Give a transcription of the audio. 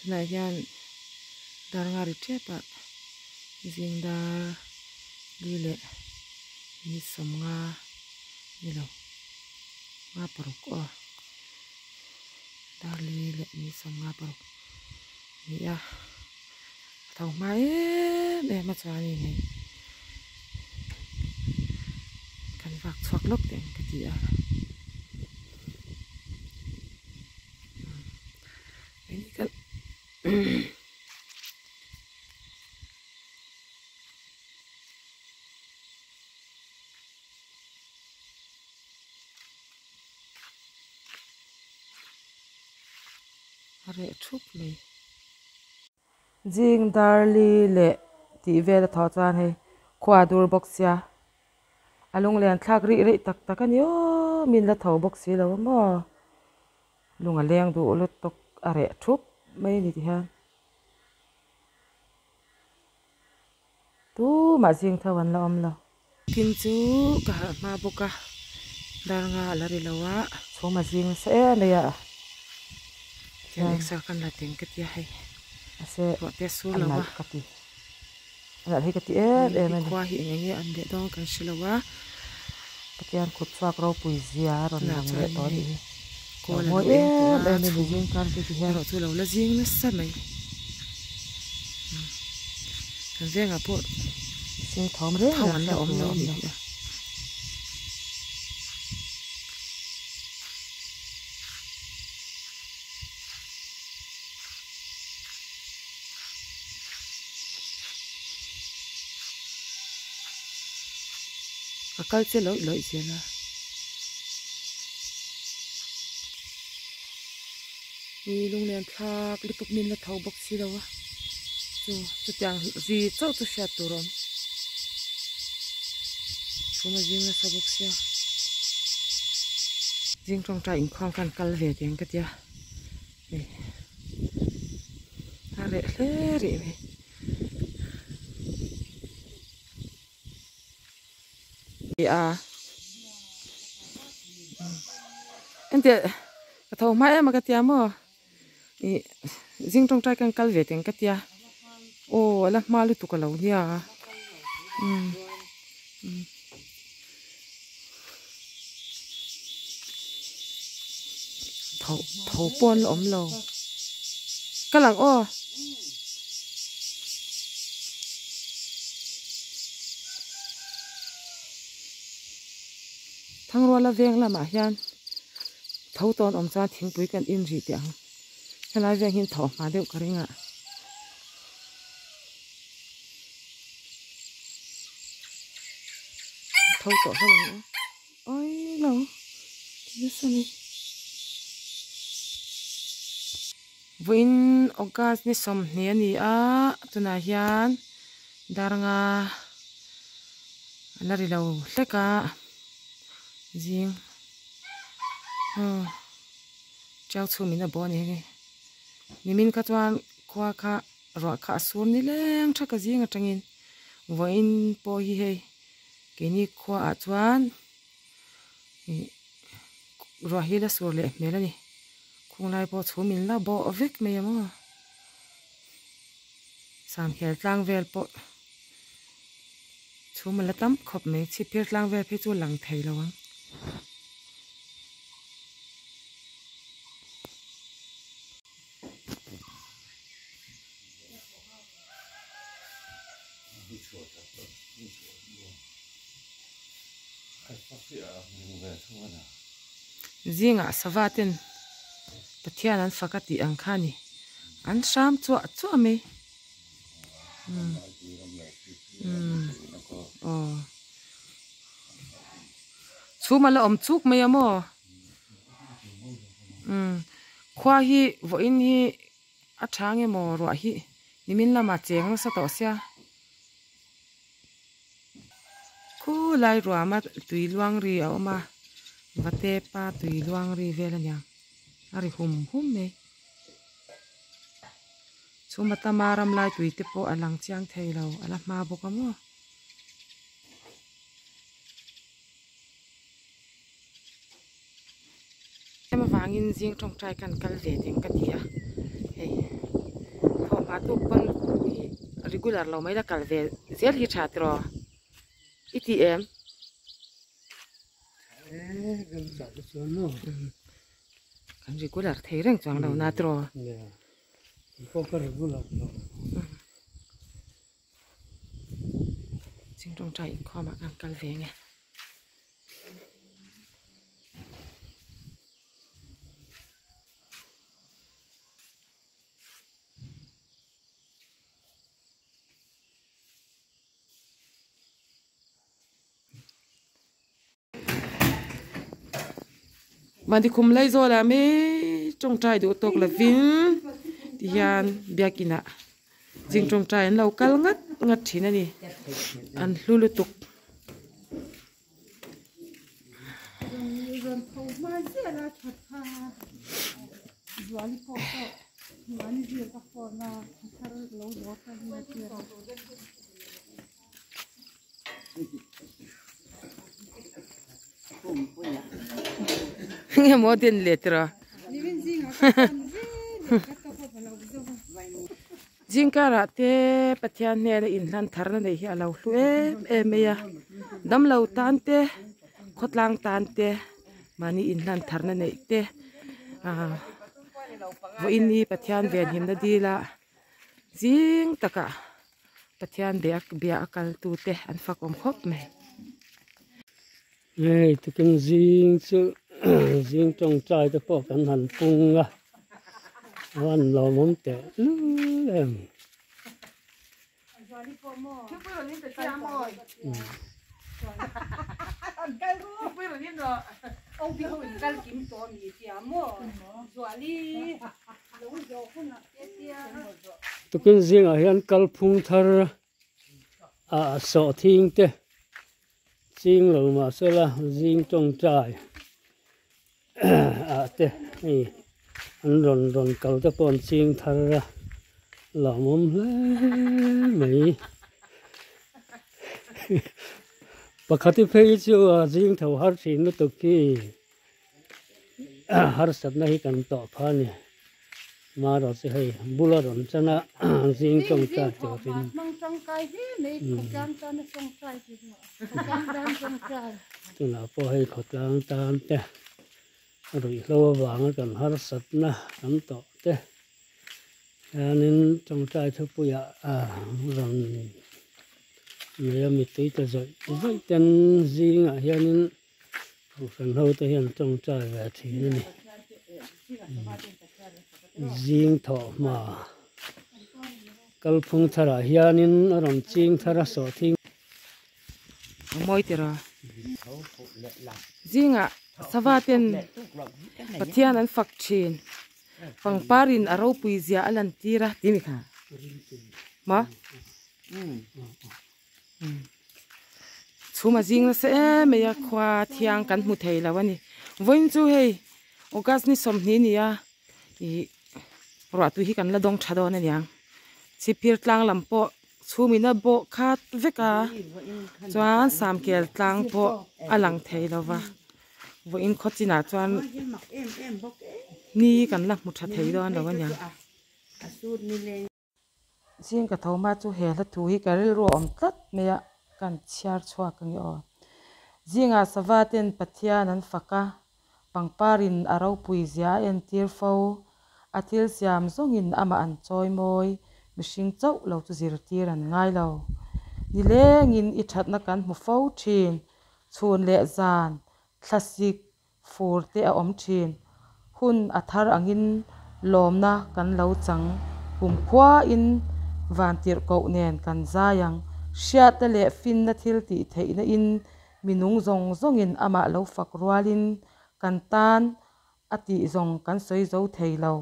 này gian dar ngari chepa zing dar li le ni som nga ni lo nga paruk dar li le ni som nga paruk ni ya tau mai để mà cho ni này kan vak chok lok den ka ti a ini kan are thup mai jing darli le ti ve da tho chan he khwa dur box ya alung len thak ri ri tak tak ani o min la tho box si lo mo lunga leng du lu tok are thup mai ni ti ha tu ma jing thawan la om lo kin chu ka ma boka dar nga la ri lawa so ma jing se ne ya ken exer kan la ting ke ti hai ase ro te su lawa ka ti ala hi ka ti e ma kwa hi nge an de dong kan shilawa patian khut chak ro pui zia ron nang le to ni ko la mo e le ni jing kan ti ha ro chu lo la jing na sa mai kan ve nga po sing thom re thon la om lo ni akal che loi loi che la ni lung len thak li puk min la thau bok si lo wa chu chang ri chau tu sha tu ron chuma jing na sa bok sia jing trong trai in khong kan kal ve teng ka tia are hle ri me ya ente ka thau mai ma ka tia mo i jing trong trai kan kal ve teng ka tia o ala ma lu tu ka lo nia thau pon om lo ka lang o thang ro la veng la ma hian thau ton om cha thing pui kan in ri tiang helai veng hin thau ma deuh ka ringa thau to sa lang oi lo this one win ogas ni som hne ni a tuna hian daranga lari lo hleka jing chau chu min a bo ni nge nimin ka chuan khwa kha ro kha sur ni leng tha ka jing atangin voin po hi hei ke ni khwa a chuan ro hi la sur le me la ni khung lai po chu min la bo vek me mo sam khel tlang vel po chu man la tam khop me chi pir tlang vel phi chu lang thei lawang zinga savatin pathian an fakati ang khani an sham chu me chu mala om chuk me amo khwa hi vo in hi athang emo ro hi nimin lama cheng sa to sia ku lai ro ma tui luang ri a ma vate pa tui luang ri velanya ari hum me chumata maram lai tui te po alang chiang theilo ala ma bokamo em vangin jing trong trai kan kal ve ting ka tia hey tu pon regular lo mai da kal ve zel hi tha tro ATM gần chả được xuống nữa kan regular thei reng chang lo na tro nè có cái regular rồi jing trong trai kho ma kan kal ve nge mà đi khum lấy rồi là mấy trong trai được tộc là vin thì hiền bia kina riêng trong trai anh lâu cal ngắt ngắt chỉ này anh lulu tục nghe mốt tiền lệ rồi riêng cả là thế bắt thiên này là in lan thar này hi alo lu em ya đâm lâu tan thế khót lang tan thế mà ni in lan thar này thế vô in ni bắt thiên về hiểm đã đi là riêng tất cả bắt thiên để bia akal tu thế anh phak khop mày này thì cái riêng chứ riêng trong trai tôi bỏ cái hành phung àวันเราmuốn tệ em tôi cái riêng ở hiện cal phung thar à sọ thiên thế riêng rồi mà sẽ là riêng trong trai à thế này anh ròn cầu cho con riêng thar ra lò mồm lé mấy bà khát thì phải cho riêng thầu har xin nó tục khi har sắp này cần tỏ phá nè mà rồi sẽ hay bula ròn cho nó riêng trong trại cho thì tôi nào có hay khát lang tan thế rồi lâu vàng cần har sắp na cần tỏ thế nên trong trai thôi bây giờ rồi người mình thấy cho rồi vậy tên riêng ở hiện nên phần hậu tới hiện trong trai về thì này riêng thọ mà cal phung thar ở hiện nên ở trong riêng thar sọ thiên môi tiền rồi riêng à sava tiền bắt thiên anh phak chin pang parin aro puizia alan tira timi kha ma chuma jing se me ya khwa thiang kan mu thei lawani voin chu hei ogas ni som ni nia I ra tu hi kan la dong thado na niang chipir tlang lampo chumina bo khat veka chuan samkel tlang po alang thei lawa voin khochina chuan ni kan la mu tha thei don lawa nya riêng cả thầu mà chú hè là thu hi cái rô om tất mẹ cần chiar chua cái nhỏ riêng à sava ten pathia nan faka pangparin arau puizia en tir fo atil siam zongin ama an choi moi mishing chau lo tu zir tir an ngai lo ni lengin I that na kan mu fo thin chun le zan classic fur te a om thin hun athar angin lomna kan lo chang khwa in van tir ko nen kan zayang shat le fin na thil ti theina in minung zong in ama lo fak rualin kan tan ati zong kan soi zo theilo